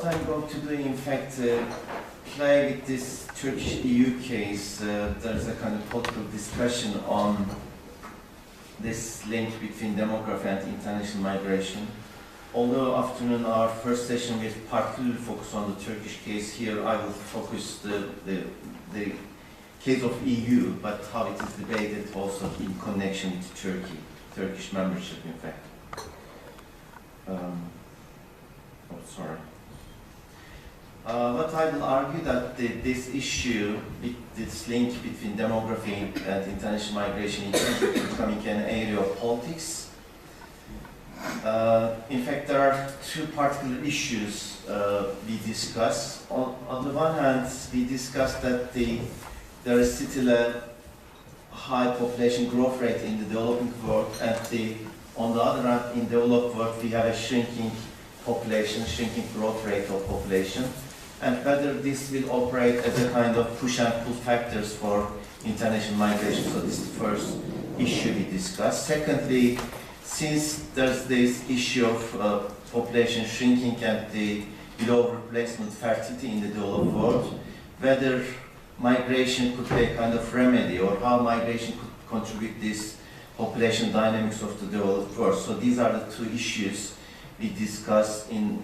what I'm going to do, in fact, play with this Turkish EU case. There's a kind of political discussion on this link between demography and international migration. Although afternoon our first session will particularly focus on the Turkish case, here I will focus the case of EU, but how it is debated also in connection with Turkey, Turkish membership, in fact. But I will argue that this issue, this link between demography and international migration is becoming an area of politics. In fact, there are two particular issues we discuss. On the one hand, we discussed that there is still a high population growth rate in the developing world, and on the other hand, in developed world, we have a shrinking population, shrinking growth rate of population, and whether this will operate as a kind of push and pull factors for international migration. So this is the first issue we discussed. Secondly, since there's this issue of population shrinking and the below replacement fertility in the developed world, whether migration could be a kind of remedy, or how migration could contribute this population dynamics of the developed world. So these are the two issues we discuss in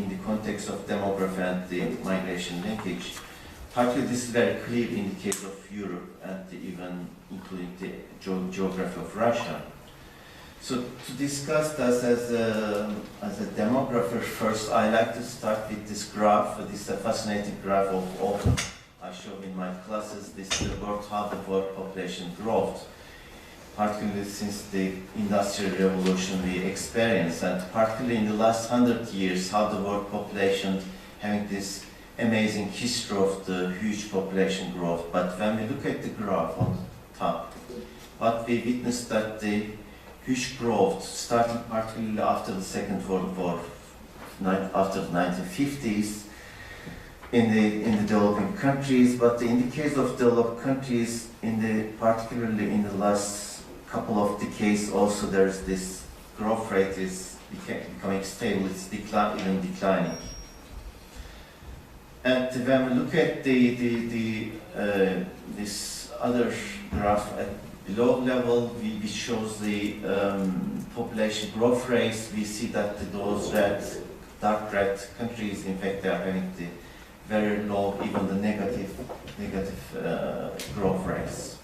the context of demography and the migration linkage. Particularly this is very clear in the case of Europe and even including the geography of Russia. So to discuss this as a demographer, first I like to start with this graph. This is a fascinating graph of often I show in my classes. This is the world, how the world population growth, particularly since the Industrial Revolution we experienced, and particularly in the last 100 years, how the world population having this amazing history of the huge population growth. But when we look at the graph on the top, what we witnessed that the huge growth starting particularly after the Second World War, after the 1950s, in the developing countries. But in the case of developed countries, particularly in the last couple of decades, also there's this growth rate is becoming stable. It's even declining. And when we look at this other graph at below level, which shows the population growth rates, we see that those dark red countries, in fact, they are having the very low, even the negative growth rates.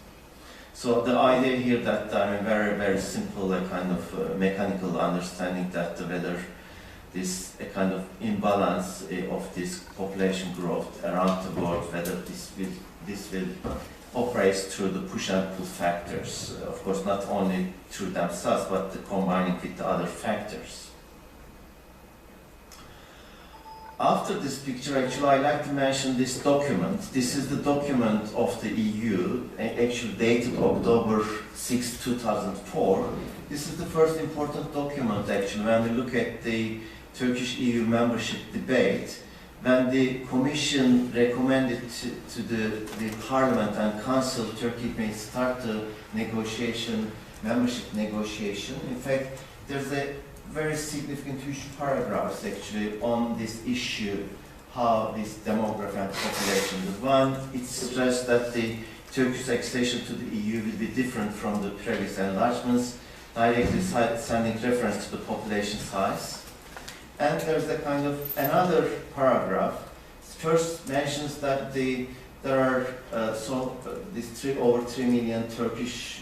So the idea here that very simple, a kind of mechanical understanding that whether this a kind of imbalance of this population growth around the world, whether this will operates through the push and pull factors. Of course, not only through themselves, but combining with the other factors. After this picture, actually, I like to mention this document. This is the document of the EU, actually dated October 6, 2004. This is the first important document, actually, when we look at the Turkish EU membership debate. When the Commission recommended to the Parliament and Council, Turkey may start the membership negotiation. In fact, there's a very significant, huge paragraphs actually on this issue, how this demography and population. The one, it stressed that the Turkish accession to the EU will be different from the previous enlargements, directly sending reference to the population size. And there's a kind of another paragraph. First mentions that there are over 3 million Turkish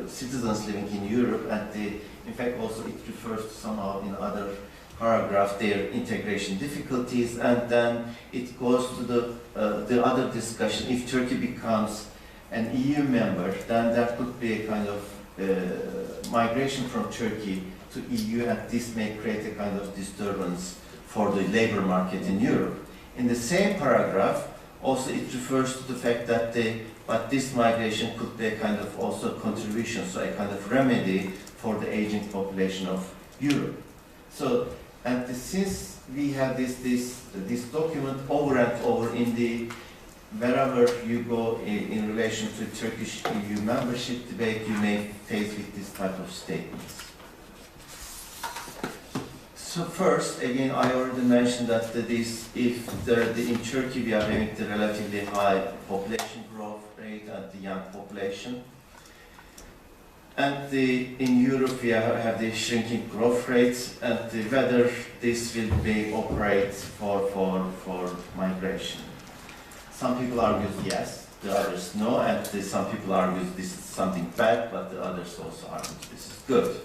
citizens living in Europe, and in fact also it refers to somehow in other paragraph their integration difficulties, and then it goes to the other discussion. If Turkey becomes an EU member, then there could be a kind of migration from Turkey to EU, and this may create a kind of disturbance for the labor market in Europe. In the same paragraph, also it refers to the fact that but this migration could be a kind of also contribution, so a kind of remedy for the aging population of Europe. So, and since we have this document over and over in wherever you go in relation to Turkish EU membership debate, you may face with this type of statements. So first, again, I already mentioned that in Turkey we are having the relatively high population growth rate and the young population. And in Europe we have the shrinking growth rates, and whether this will be operate for migration. Some people argue yes, the others no, and some people argue this is something bad, but the others also argue this is good.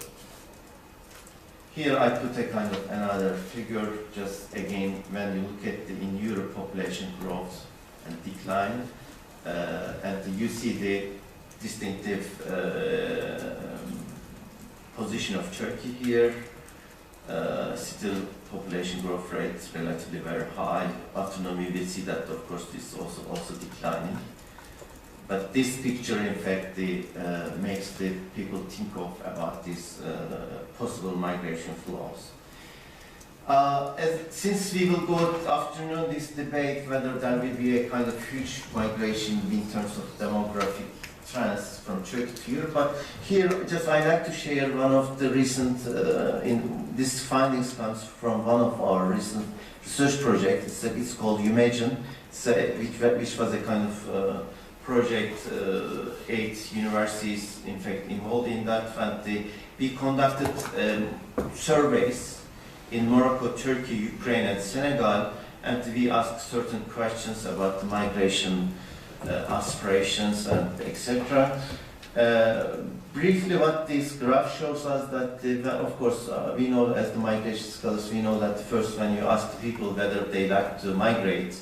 Here I put a kind of another figure, just again, when you look at in Europe population growth and decline, and you see the distinctive position of Turkey here. Still population growth rate is relatively very high. Autonomy, we see that of course this is also declining. But this picture in fact makes the people think about these possible migration flows. Since we will go afternoon this debate whether there will be a kind of huge migration in terms of demographic trends from Turkey to Europe, but here just I like to share one of the recent, this findings comes from one of our recent research projects. It's called Imagine, which was a kind of project, 8 universities in fact involved in that, and we conducted surveys in Morocco, Turkey, Ukraine and Senegal, and we asked certain questions about the migration aspirations and etc. Briefly, what this graph shows us that, of course, we know as the migration scholars, we know that first when you ask the people whether they like to migrate,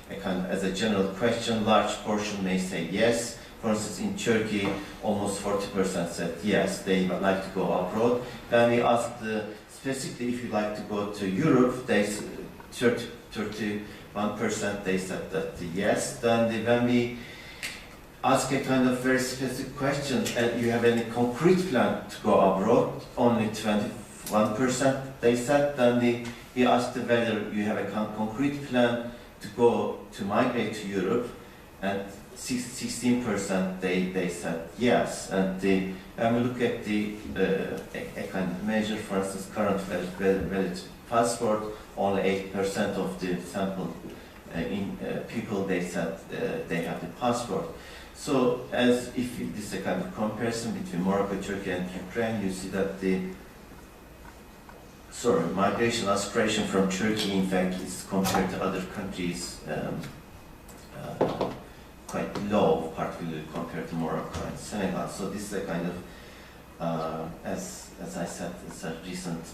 as a general question, large portion may say yes. For instance, in Turkey, almost 40% said yes, they would like to go abroad. When we asked specifically if you like to go to Europe, they 31% they said that yes. Then when we ask a kind of very specific question, you have any concrete plan to go abroad, only 21% they said. Then we asked whether you have a concrete plan to migrate to Europe, and 16% they said yes. And when we look at a kind of measure, for instance, current valid passport, only 8% of the sample people they said they have the passport. So as if this is a kind of comparison between Morocco, Turkey and Ukraine, you see that migration aspiration from Turkey in fact is compared to other countries quite low, particularly compared to Morocco and Senegal. So this is a kind of, as I said, it's a recent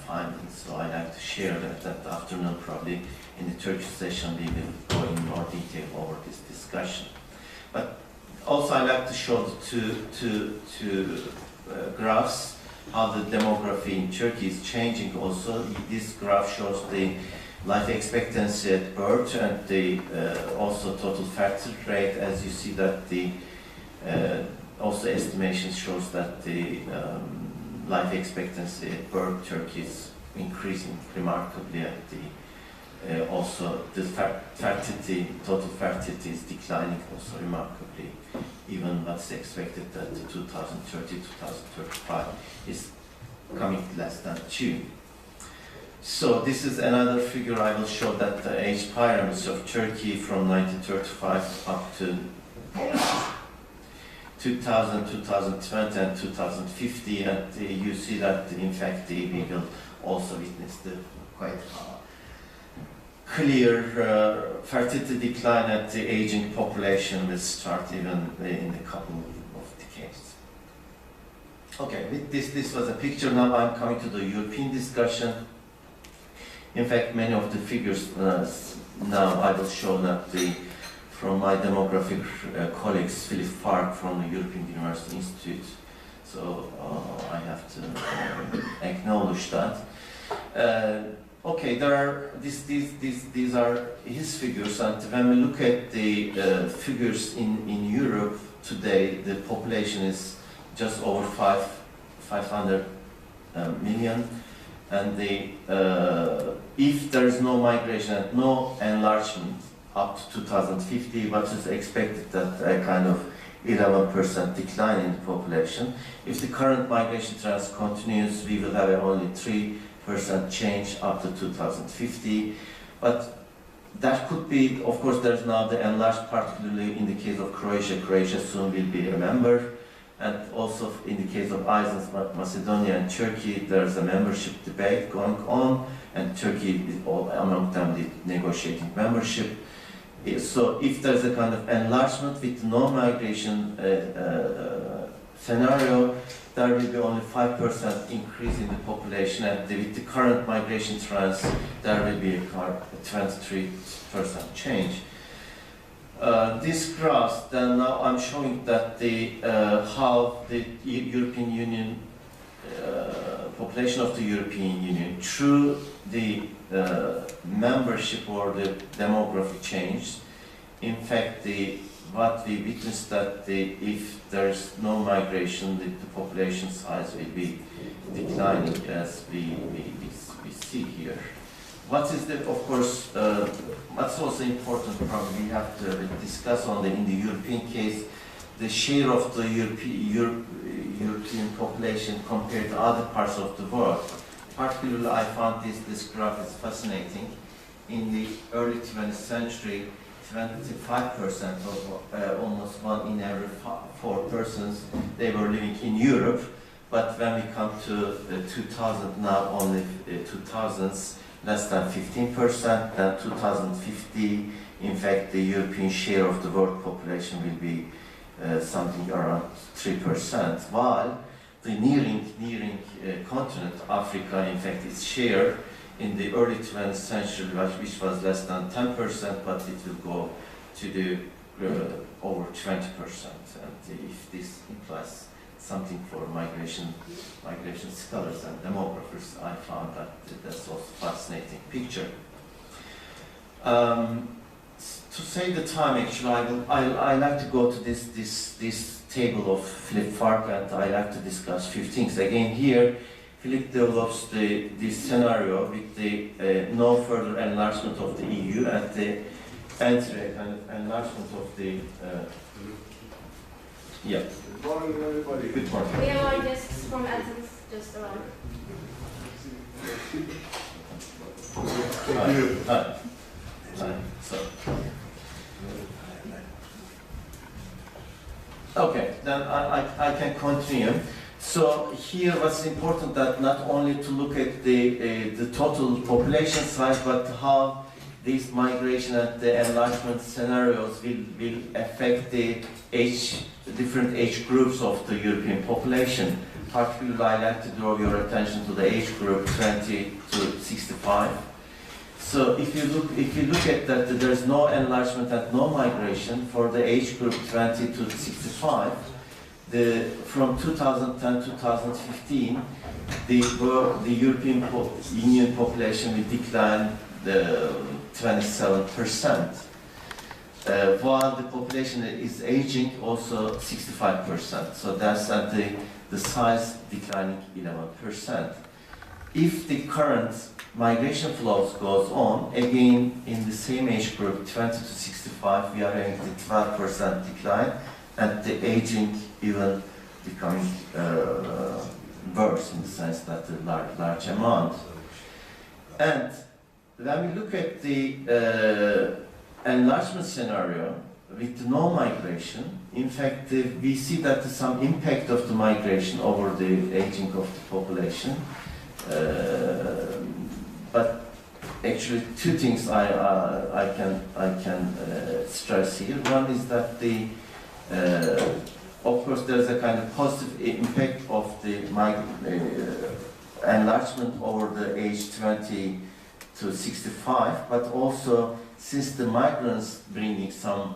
finding, so I like to share that afternoon. Probably in the Turkish session we will go in more detail over this discussion. But also I like to show the two graphs, how the demography in Turkey is changing also. This graph shows the life expectancy at birth and the also total fertility rate. As you see that also estimation shows that the life expectancy at birth Turkey is increasing remarkably, and also the total fertility is declining also remarkably. Even what's expected that 2030, 2035 is coming less than 2. So this is another figure. I will show that the age pyramids of Turkey from 1935 up to 2000, 2020 and 2050, and you see that in fact we will also witness the quite clear fertility decline, and the aging population will start even in a couple of decades. Okay, with this was a picture. Now I'm coming to the European discussion. In fact, many of the figures now I will show that from my demographic colleagues, Philip Fark from the European University Institute. So I have to acknowledge that. Okay, these are his figures, and when we look at the figures in Europe today, the population is just over 500 million, and if there is no migration and no enlargement up to 2050, what is expected that a kind of 11% decline in the population. If the current migration trend continues, we will have only 3 change up to 2050. But that could be, of course, there's now the enlarged, particularly in the case of Croatia. Croatia soon will be a member. And also in the case of Iceland, Macedonia and Turkey, there's a membership debate going on, and Turkey is all among them negotiating membership. So if there's a kind of enlargement with no migration scenario, there will be only 5% increase in the population, and with the current migration trends, there will be a 23% change. This graph, then now I'm showing that how the European Union, population of the European Union, through the membership or the demography change, in fact, what we witnessed that if there is no migration, the population size will be declining, as we see here. What is the, of course, what's also important, probably we have to discuss in the European case, the share of the European population compared to other parts of the world. Particularly, I found this graph is fascinating. In the early 20th century, 25% of almost 1 in every 4 persons, they were living in Europe. But when we come to 2000, now only 2000s, less than 15%, then 2050, in fact, the European share of the world population will be something around 3%, while the nearing continent, Africa, in fact, its share in the early 20th century, which was less than 10%, but it will go to the over 20%. And if this implies something for migration scholars and demographers, I found that that's also a fascinating picture. To save the time, actually, I like to go to this table of Philip Fark, and I like to discuss 5 things. Again, here, Philip develops this scenario with the no further enlargement of the EU and the entry kind of enlargement of the yeah. Good morning, everybody. Good morning. We have our guests from Athens just around. Thank you. So. Okay, then I can continue. So here what's important that not only to look at the total population size, but how these migration and the enlargement scenarios will affect the different age groups of the European population. Particularly, I like to draw your attention to the age group 20 to 65. So if you look at that, there's no enlargement and no migration for the age group 20 to 65. From 2010 to 2015, the European Union population will decline 27%, while the population is aging also 65%. So that's at the size declining 11%. If the current migration flows goes on, again in the same age group, 20 to 65, we are having the 12% decline, and the aging even becoming worse in the sense that the large amount. And when we look at the enlargement scenario with no migration, in fact, we see that there's some impact of the migration over the aging of the population. But actually, 2 things I can stress here. One is that of course, there is a kind of positive impact of the enlargement over the age 20 to 65, but also since the migrants bringing some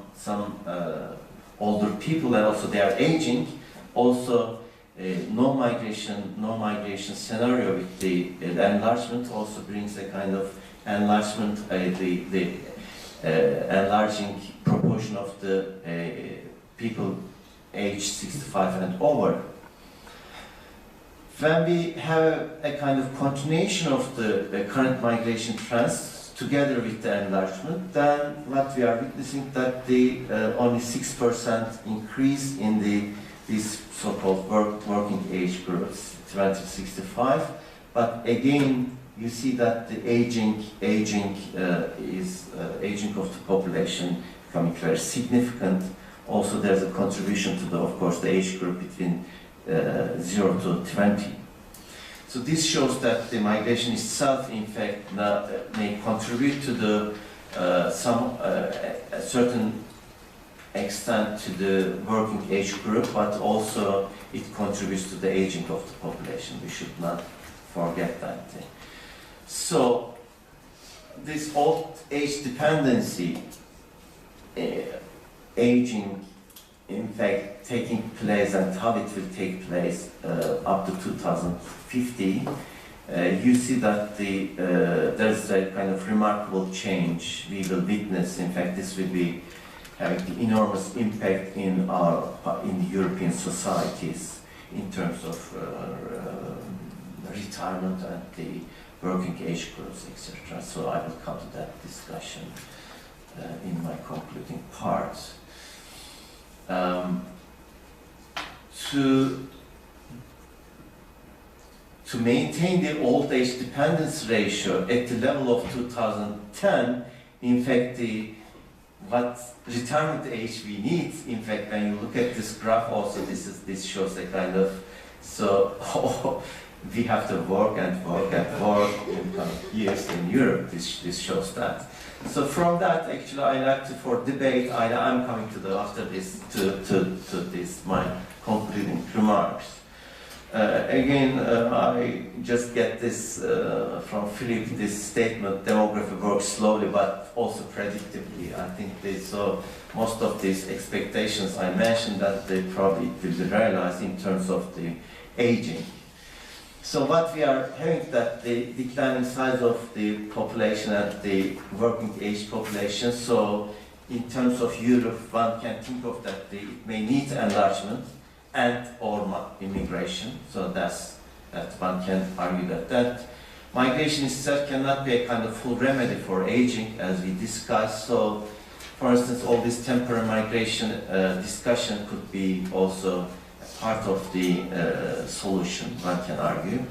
older people and also they are aging, also no migration scenario with the enlargement also brings a kind of enlargement, the enlarging proportion of the people age 65 and over. When we have a kind of continuation of the current migration trends together with the enlargement, then what we are witnessing that the only 6% increase in these so-called working age groups, 20 to 65, But again, you see that the aging of the population becoming very significant. Also, there's a contribution to the, of course, the age group between 0 to 20. So this shows that the migration itself, in fact, may contribute to the a certain extent to the working age group, but also it contributes to the aging of the population. We should not forget that thing. So this old age dependency, aging, in fact, taking place and how it will take place up to 2050, you see that there's a kind of remarkable change we will witness. In fact, this will be having the enormous impact in the European societies in terms of retirement and the working age groups, etc. So I will come to that discussion in my concluding part. To maintain the old age dependence ratio at the level of 2010, in fact, what retirement age we need, in fact, when you look at this graph also, this shows a kind of, so we have to work and work and work in kind of years in Europe, this shows that. So from that, actually, I like to, for debate, I'm coming to after this, to this, my concluding remarks. Again, I just get this from Philip, this statement, demography works slowly but also predictably. I think so most of these expectations I mentioned that they probably will be realized in terms of the aging. So what we are having that the declining size of the population and the working age population. So in terms of Europe, one can think of that it may need enlargement and or immigration. So that one can argue that migration itself cannot be a kind of full remedy for aging, as we discussed. So, for instance, all this temporary migration discussion could be also part of the solution, one can argue.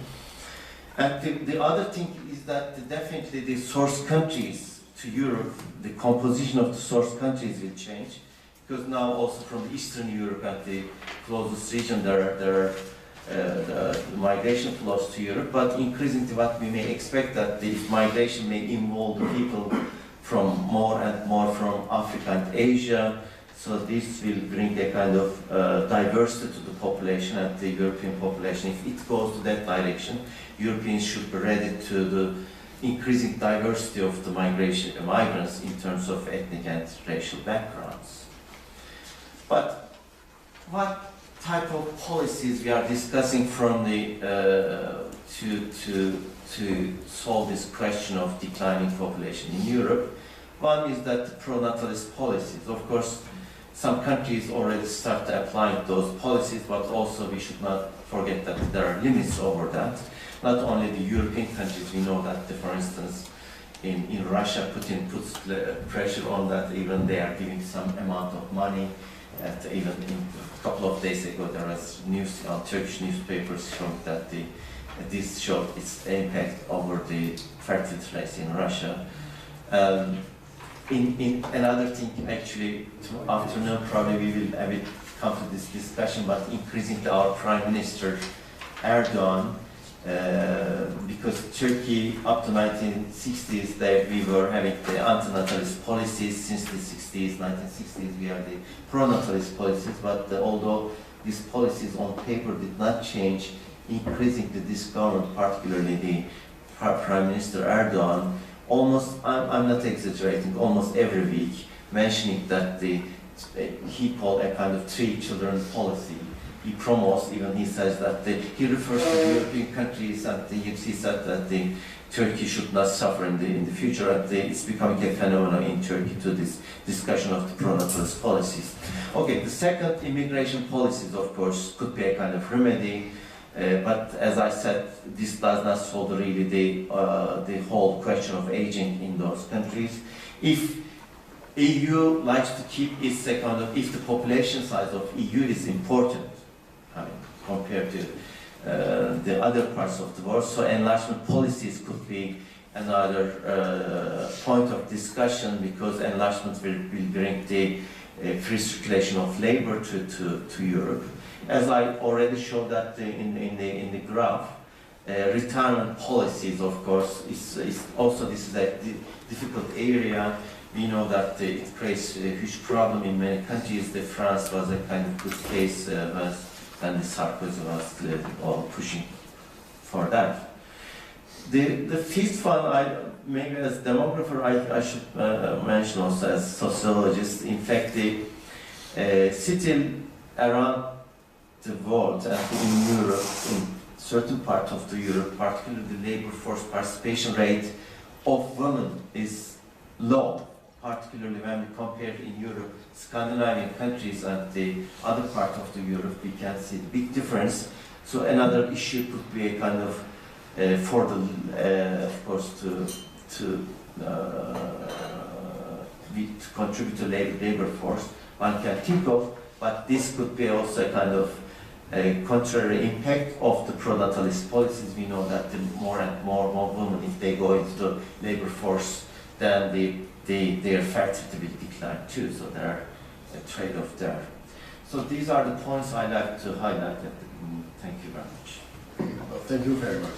And the other thing is that definitely the source countries to Europe, the composition of the source countries will change, because now also from Eastern Europe and the closest region there are migration flows to Europe, but increasingly what we may expect that the migration may involve people from more and more from Africa and Asia. So this will bring a kind of diversity to the population and the European population. If it goes to that direction, Europeans should be ready to the increasing diversity of the migrants in terms of ethnic and racial backgrounds. But what type of policies we are discussing from the to solve this question of declining population in Europe? One is that the pro-natalist policies. Of course, some countries already start applying those policies, but also we should not forget that there are limits over that. Not only the European countries, we know that, for instance, in Russia, Putin puts pressure on that, even they are giving some amount of money. Even a couple of days ago, there was news on Turkish newspapers showing that this showed its impact over the fertility rates in Russia. In another thing, actually, afternoon probably we will come to this discussion, but increasingly our Prime Minister Erdogan, because Turkey up to 1960s, we were having the anti-natalist policies. Since the 60s, 1960s, we have the pro-natalist policies, but although these policies on paper did not change, increasingly this government, particularly the Prime Minister Erdogan, almost, I'm not exaggerating, almost every week mentioning that he called a kind of 3 children policy. He promotes, even he says that he refers to the European countries and he said that Turkey should not suffer in the future, and it's becoming a phenomenon in Turkey to this discussion of the pro-natalist policies. Okay, the second, immigration policies, of course, could be a kind of remedy. But as I said, this does not solve really the whole question of aging in those countries. If EU likes to keep its kind of, if the population size of EU is important, I mean, compared to the other parts of the world. So enlargement policies could be another point of discussion, because enlargement will bring the free circulation of labor to Europe. As I already showed that in the graph, retirement policies, of course, is also, this is a difficult area. We know that it creates a huge problem in many countries. France was a kind of good case when Sarkozy was all pushing for that. The fifth one, maybe as demographer, I should mention also as sociologist. In fact, still around the world and in Europe, in certain parts of the Europe, particularly the labor force participation rate of women is low, particularly when we compare in Europe, Scandinavian countries and the other part of the Europe, we can see the big difference. So another issue could be a kind of for the, of course, to contribute to labor force, one can think of, but this could be also a kind of a contrary impact of the pro-natalist policies. We know that the more and more women, if they go into the labor force, then their fertility will decline too. So there are a trade-off there. So these are the points I like to highlight at the moment. Thank you very much. Thank you very much.